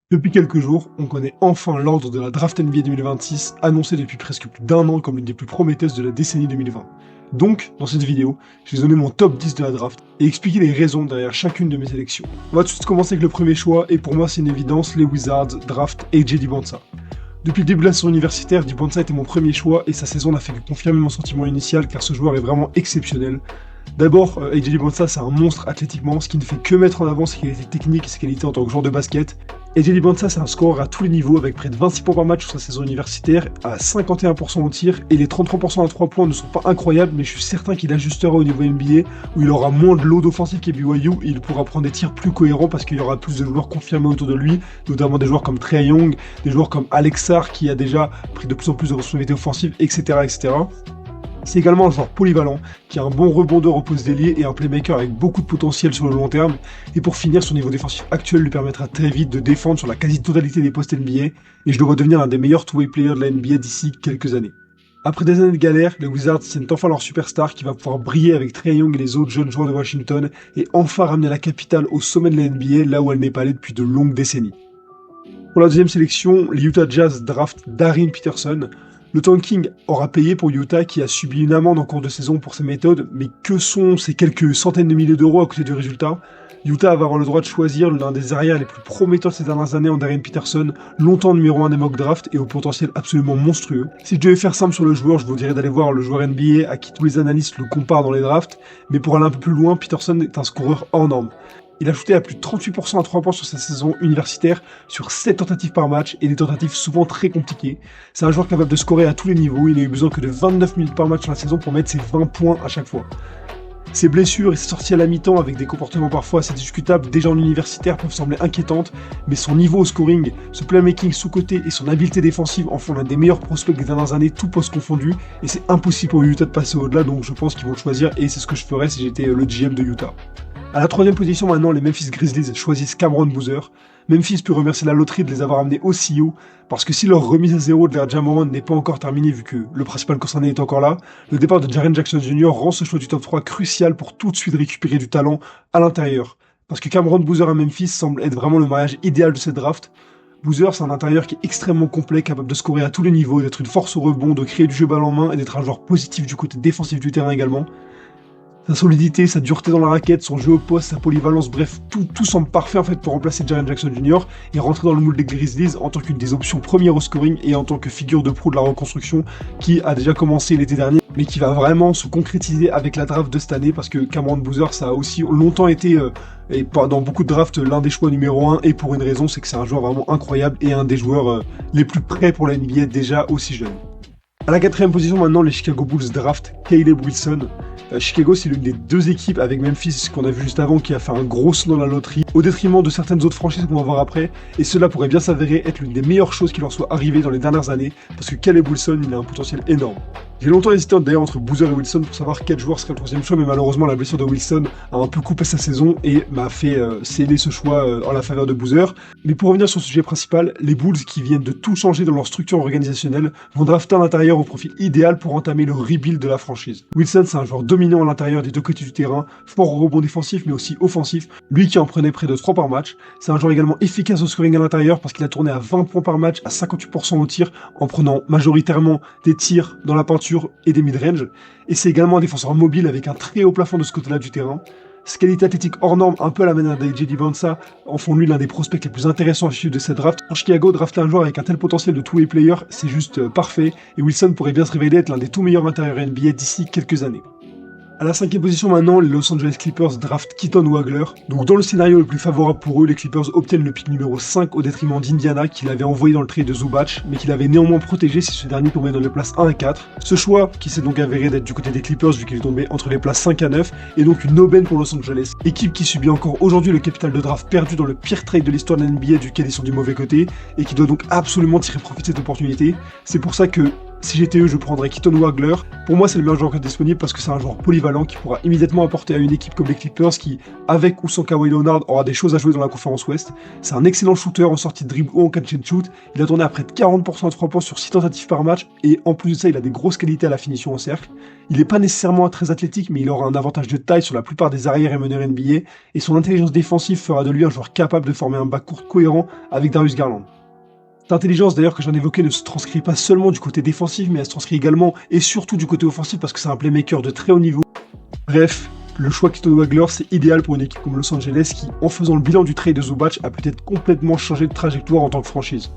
Depuis quelques jours, on connaît enfin l'ordre de la draft NBA 2026, annoncée depuis presque plus d'un an comme l'une des plus prometteuses de la décennie 2020. Donc, dans cette vidéo, je vais donner mon top 10 de la draft et expliquer les raisons derrière chacune de mes sélections. On va tout de suite commencer avec le premier choix, et pour moi c'est une évidence, les Wizards draft AJ Dibonsa. Depuis le début de la saison universitaire, Dibonsa était mon premier choix et sa saison n'a fait que confirmer mon sentiment initial car ce joueur est vraiment exceptionnel. D'abord, AJ Dibonsa c'est un monstre athlétiquement, ce qui ne fait que mettre en avant ses qualités techniques et ses qualités en tant que joueur de basket. AJ Dibonsa c'est un scoreur à tous les niveaux avec près de 26 points par match sur sa saison universitaire, à 51% au tir, et les 33% à 3 points ne sont pas incroyables, mais je suis certain qu'il ajustera au niveau NBA, où il aura moins de load offensif qu'à BYU, et il pourra prendre des tirs plus cohérents parce qu'il y aura plus de joueurs confirmés autour de lui, notamment des joueurs comme Trae Young, des joueurs comme Alex Sarr qui a déjà pris de plus en plus de responsabilités offensives, etc. etc. C'est également un joueur polyvalent, qui a un bon rebondeur au poste d'ailier et un playmaker avec beaucoup de potentiel sur le long terme, et pour finir, son niveau défensif actuel lui permettra très vite de défendre sur la quasi-totalité des postes NBA, et je le vois devenir l'un des meilleurs two-way players de la NBA d'ici quelques années. Après des années de galère, les Wizards tiennent enfin leur superstar qui va pouvoir briller avec Trae Young et les autres jeunes joueurs de Washington, et enfin ramener la capitale au sommet de la NBA, là où elle n'est pas allée depuis de longues décennies. Pour la deuxième sélection, les Utah Jazz draft Darren Peterson. Le tanking aura payé pour Utah qui a subi une amende en cours de saison pour ses méthodes, mais que sont ces quelques centaines de milliers d'euros à côté du résultat? Utah va avoir le droit de choisir l'un des arrières les plus prometteurs de ces dernières années en Darren Peterson, longtemps numéro 1 des mock draft et au potentiel absolument monstrueux. Si je devais faire simple sur le joueur, je vous dirais d'aller voir le joueur NBA à qui tous les analystes le comparent dans les drafts, mais pour aller un peu plus loin, Peterson est un scoreur hors norme. Il a shooté à plus de 38% à 3 points sur sa saison universitaire, sur 7 tentatives par match, et des tentatives souvent très compliquées. C'est un joueur capable de scorer à tous les niveaux, il n'a eu besoin que de 29 minutes par match sur la saison pour mettre ses 20 points à chaque fois. Ses blessures et ses sorties à la mi-temps avec des comportements parfois assez discutables déjà en universitaire peuvent sembler inquiétantes, mais son niveau au scoring, ce playmaking sous-côté et son habileté défensive en font l'un des meilleurs prospects des dernières années, tout poste confondu, et c'est impossible pour Utah de passer au-delà, donc je pense qu'ils vont le choisir, et c'est ce que je ferais si j'étais le GM de Utah. À la troisième position maintenant, les Memphis Grizzlies choisissent Cameron Boozer. Memphis peut remercier la loterie de les avoir amenés aussi haut, parce que si leur remise à zéro vers Ja Morant n'est pas encore terminée vu que le principal concerné est encore là, le départ de Jaren Jackson Jr. rend ce choix du top 3 crucial pour tout de suite récupérer du talent à l'intérieur. Parce que Cameron Boozer à Memphis semble être vraiment le mariage idéal de cette draft. Boozer, c'est un intérieur qui est extrêmement complet, capable de scorer à tous les niveaux, d'être une force au rebond, de créer du jeu balle en main et d'être un joueur positif du côté défensif du terrain également. Sa solidité, sa dureté dans la raquette, son jeu au poste, sa polyvalence, bref, tout semble parfait en fait pour remplacer Jaren Jackson Jr. et rentrer dans le moule des Grizzlies en tant qu'une des options premières au scoring et en tant que figure de proue de la reconstruction qui a déjà commencé l'été dernier, mais qui va vraiment se concrétiser avec la draft de cette année parce que Cameron Boozer, ça a aussi longtemps été, et dans beaucoup de drafts, l'un des choix numéro 1 et pour une raison, c'est que c'est un joueur vraiment incroyable et un des joueurs les plus prêts pour la NBA déjà aussi jeune. À la quatrième position maintenant, les Chicago Bulls draft Caleb Wilson. Chicago, c'est l'une des deux équipes avec Memphis qu'on a vu juste avant qui a fait un gros saut dans la loterie au détriment de certaines autres franchises qu'on va voir après, et cela pourrait bien s'avérer être l'une des meilleures choses qui leur soit arrivée dans les dernières années parce que Caleb Wilson, il a un potentiel énorme. J'ai longtemps hésité d'ailleurs entre Boozer et Wilson pour savoir quel joueur serait le troisième choix, mais malheureusement la blessure de Wilson a un peu coupé sa saison et m'a fait sceller ce choix en la faveur de Boozer. Mais pour revenir sur le sujet principal, les Bulls qui viennent de tout changer dans leur structure organisationnelle vont drafter un intérieur au profil idéal pour entamer le rebuild de la franchise. Wilson, c'est un joueur dominant à l'intérieur des deux côtés du terrain, fort au rebond défensif mais aussi offensif, lui qui en prenait près de 3 par match. C'est un joueur également efficace au scoring à l'intérieur parce qu'il a tourné à 20 points par match, à 58% au tir, en prenant majoritairement des tirs dans la peinture et des mid-range, et c'est également un défenseur mobile avec un très haut plafond de ce côté-là du terrain. Ses qualités athlétiques hors normes, un peu à la manière d'AJ Dibonsa, en font lui l'un des prospects les plus intéressants à suivre de cette draft. Pour Chicago, drafter un joueur avec un tel potentiel de two-way player, c'est juste parfait, et Wilson pourrait bien se révéler être l'un des tout meilleurs intérieurs NBA d'ici quelques années. À la cinquième position maintenant, les Los Angeles Clippers draftent Keaton Wagler. Donc dans le scénario le plus favorable pour eux, les Clippers obtiennent le pick numéro 5 au détriment d'Indiana qui l'avait envoyé dans le trade de Zubac, mais qui l'avait néanmoins protégé si ce dernier tombait dans les places 1 à 4. Ce choix, qui s'est donc avéré d'être du côté des Clippers vu qu'il est tombé entre les places 5 à 9, est donc une aubaine pour Los Angeles, équipe qui subit encore aujourd'hui le capital de draft perdu dans le pire trade de l'histoire de la NBA duquel ils sont du mauvais côté, et qui doit donc absolument tirer profit de cette opportunité. C'est pour ça que Si j'étais eux, je prendrais Keaton Wagler. Pour moi, c'est le meilleur joueur disponible parce que c'est un joueur polyvalent qui pourra immédiatement apporter à une équipe comme les Clippers qui, avec ou sans Kawhi Leonard, aura des choses à jouer dans la conférence Ouest. C'est un excellent shooter en sortie de dribble ou en catch and shoot. Il a tourné à près de 40% à 3 points sur 6 tentatives par match et en plus de ça, il a des grosses qualités à la finition au cercle. Il n'est pas nécessairement très athlétique, mais il aura un avantage de taille sur la plupart des arrières et meneurs NBA et son intelligence défensive fera de lui un joueur capable de former un backcourt cohérent avec Darius Garland. Cette intelligence d'ailleurs que j'en évoquais ne se transcrit pas seulement du côté défensif, mais elle se transcrit également et surtout du côté offensif parce que c'est un playmaker de très haut niveau. Bref, le choix Keaton Wagler c'est idéal pour une équipe comme Los Angeles qui, en faisant le bilan du trade de Zubac, a peut-être complètement changé de trajectoire en tant que franchise.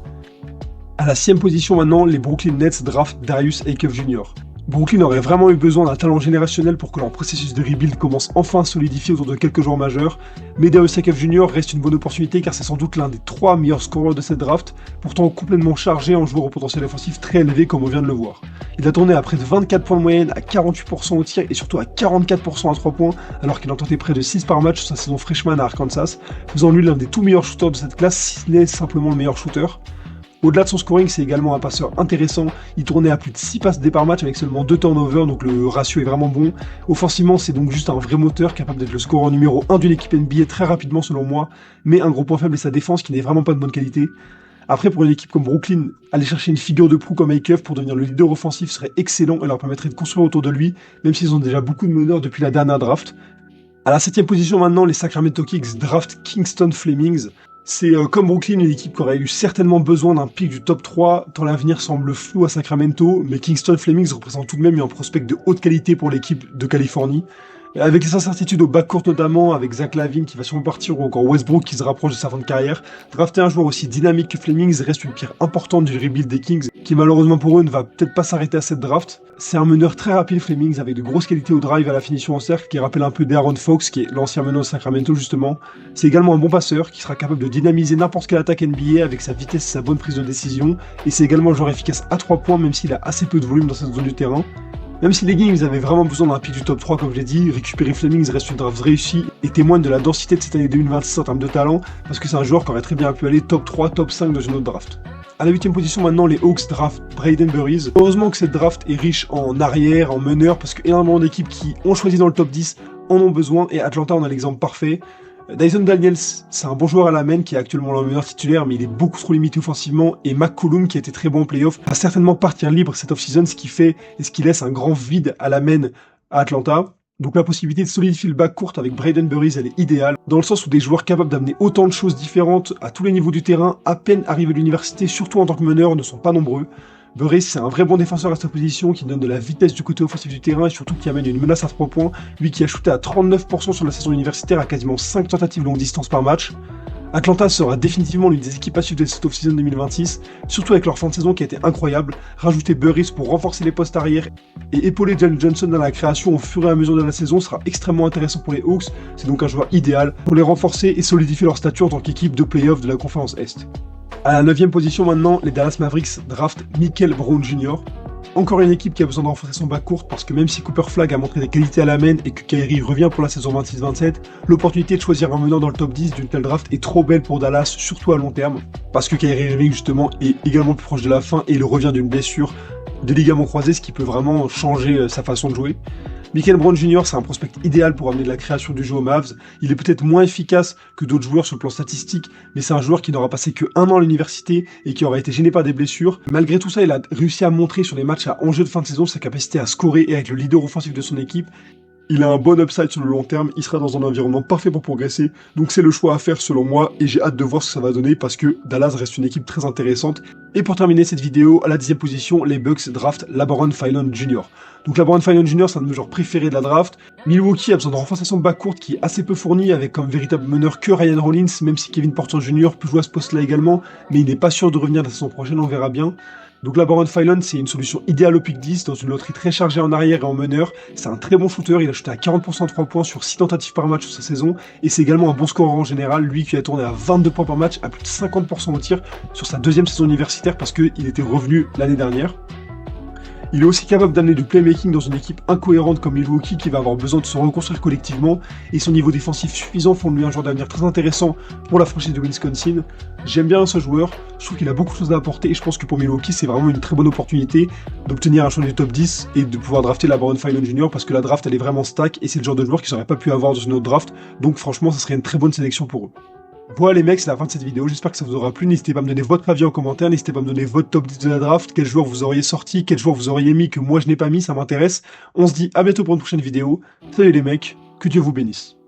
À la 6ème position maintenant, les Brooklyn Nets draftent Darius Aikeff Jr. Brooklyn aurait vraiment eu besoin d'un talent générationnel pour que leur processus de rebuild commence enfin à solidifier autour de quelques joueurs majeurs, mais Darius Aikeff Jr. reste une bonne opportunité car c'est sans doute l'un des 3 meilleurs scoreurs de cette draft, pourtant complètement chargé en joueur au potentiel offensif très élevé comme on vient de le voir. Il a tourné à près de 24 points de moyenne, à 48% au tir et surtout à 44% à 3 points, alors qu'il en tentait près de 6 par match sur sa saison freshman à Arkansas, faisant lui l'un des tout meilleurs shooters de cette classe, si ce n'est simplement le meilleur shooter. Au-delà de son scoring, c'est également un passeur intéressant, il tournait à plus de 6 passes D par match avec seulement 2 turnovers, donc le ratio est vraiment bon. Offensivement, c'est donc juste un vrai moteur, capable d'être le scoreur numéro 1 d'une équipe NBA très rapidement selon moi, mais un gros point faible est sa défense qui n'est vraiment pas de bonne qualité. Après, pour une équipe comme Brooklyn, aller chercher une figure de proue comme Aikeff pour devenir le leader offensif serait excellent et leur permettrait de construire autour de lui, même s'ils ont déjà beaucoup de meneurs depuis la dernière draft. À la 7ème position maintenant, les Sacramento Kings draftent Kingston Flemings. C'est comme Brooklyn, une équipe qui aurait eu certainement besoin d'un pick du top 3, tant l'avenir semble flou à Sacramento, mais Kingston Flemings représente tout de même un prospect de haute qualité pour l'équipe de Californie. Avec les incertitudes au backcourt notamment, avec Zach LaVine qui va sûrement partir ou encore Westbrook qui se rapproche de sa fin de carrière, drafter un joueur aussi dynamique que Flemings reste une pierre importante du rebuild des Kings, qui malheureusement pour eux ne va peut-être pas s'arrêter à cette draft. C'est un meneur très rapide Flemings avec de grosses qualités au drive à la finition en cercle qui rappelle un peu De'Aaron Fox qui est l'ancien meneur de Sacramento justement. C'est également un bon passeur qui sera capable de dynamiser n'importe quelle attaque NBA avec sa vitesse et sa bonne prise de décision, et c'est également un joueur efficace à 3 points même s'il a assez peu de volume dans cette zone du terrain. Même si les Kings avaient vraiment besoin d'un pick du top 3 comme je l'ai dit, récupérer Flemings reste une draft réussie et témoigne de la densité de cette année 2026 en termes de talent, parce que c'est un joueur qui aurait très bien pu aller top 3, top 5 dans une autre draft. À la 8ème position maintenant, les Hawks draftent Braden Burries. Heureusement que cette draft est riche en arrière, en meneur, parce que énormément d'équipes qui ont choisi dans le top 10 en ont besoin, et Atlanta en a l'exemple parfait. Dyson Daniels, c'est un bon joueur à la main qui est actuellement le meneur titulaire, mais il est beaucoup trop limité offensivement, et McCollum, qui a été très bon en playoff, va certainement partir libre cette off-season, ce qui fait et ce qui laisse un grand vide à la main à Atlanta. Donc la possibilité de solidifier le backcourt avec Braden Burries, elle est idéale, dans le sens où des joueurs capables d'amener autant de choses différentes à tous les niveaux du terrain, à peine arrivés à l'université, surtout en tant que meneur, ne sont pas nombreux. Burries, c'est un vrai bon défenseur à cette position qui donne de la vitesse du côté offensif du terrain et surtout qui amène une menace à 3 points, lui qui a shooté à 39% sur la saison universitaire à quasiment 5 tentatives longue distance par match. Atlanta sera définitivement l'une des équipes à suivre de cette off-season 2026, surtout avec leur fin de saison qui a été incroyable. Rajouter Burries pour renforcer les postes arrière et épauler Jalen Johnson dans la création au fur et à mesure de la saison sera extrêmement intéressant pour les Hawks, c'est donc un joueur idéal pour les renforcer et solidifier leur statut en tant qu'équipe de play-off de la conférence Est. À la 9ème position maintenant, les Dallas Mavericks draftent Michael Brown Jr. Encore une équipe qui a besoin de renforcer son backcourt parce que même si Cooper Flagg a montré des qualités à la main et que Kyrie revient pour la saison 26-27, l'opportunité de choisir un meneur dans le top 10 d'une telle draft est trop belle pour Dallas, surtout à long terme, parce que Kyrie Irving justement est également plus proche de la fin et il revient d'une blessure de ligament croisé, ce qui peut vraiment changer sa façon de jouer. Michael Brown Jr. c'est un prospect idéal pour amener de la création du jeu aux Mavs. Il est peut-être moins efficace que d'autres joueurs sur le plan statistique, mais c'est un joueur qui n'aura passé que 1 an à l'université et qui aura été gêné par des blessures. Malgré tout ça, il a réussi à montrer sur les matchs à enjeu de fin de saison sa capacité à scorer et à être le leader offensif de son équipe. Il a un bon upside sur le long terme, il sera dans un environnement parfait pour progresser, donc c'est le choix à faire selon moi, et j'ai hâte de voir ce que ça va donner parce que Dallas reste une équipe très intéressante. Et pour terminer cette vidéo, à la 10ème position, les Bucks draftent LeBron Finland Jr. Donc LeBron Finland Jr. c'est un de mes joueurs préférés de la draft. Milwaukee a besoin de renforcer son backcourt qui est assez peu fourni avec comme véritable meneur que Ryan Rollins, même si Kevin Porter Jr. peut jouer à ce poste-là également, mais il n'est pas sûr de revenir la saison prochaine, on verra bien. Donc LeBron Finland, c'est une solution idéale au pick 10, dans une loterie très chargée en arrière et en meneur. C'est un très bon shooter, il a shooté à 40% de 3 points sur 6 tentatives par match sur sa saison, et c'est également un bon scoreur en général, lui qui a tourné à 22 points par match, à plus de 50% au tir sur sa deuxième saison universitaire parce qu'il était revenu l'année dernière. Il est aussi capable d'amener du playmaking dans une équipe incohérente comme Milwaukee qui va avoir besoin de se reconstruire collectivement, et son niveau défensif suffisant font de lui un joueur d'avenir très intéressant pour la franchise de Wisconsin. J'aime bien ce joueur, je trouve qu'il a beaucoup de choses à apporter et je pense que pour Milwaukee c'est vraiment une très bonne opportunité d'obtenir un choix du top 10 et de pouvoir drafter la Baron Finance Jr. parce que la draft elle est vraiment stack et c'est le genre de joueur qu'ils n'auraient pas pu avoir dans une autre draft, donc franchement ça serait une très bonne sélection pour eux. Voilà les mecs, c'est la fin de cette vidéo, j'espère que ça vous aura plu, n'hésitez pas à me donner votre avis en commentaire, n'hésitez pas à me donner votre top 10 de la draft, quel joueur vous auriez sorti, quel joueur vous auriez mis que moi je n'ai pas mis, ça m'intéresse. On se dit à bientôt pour une prochaine vidéo, salut les mecs, que Dieu vous bénisse.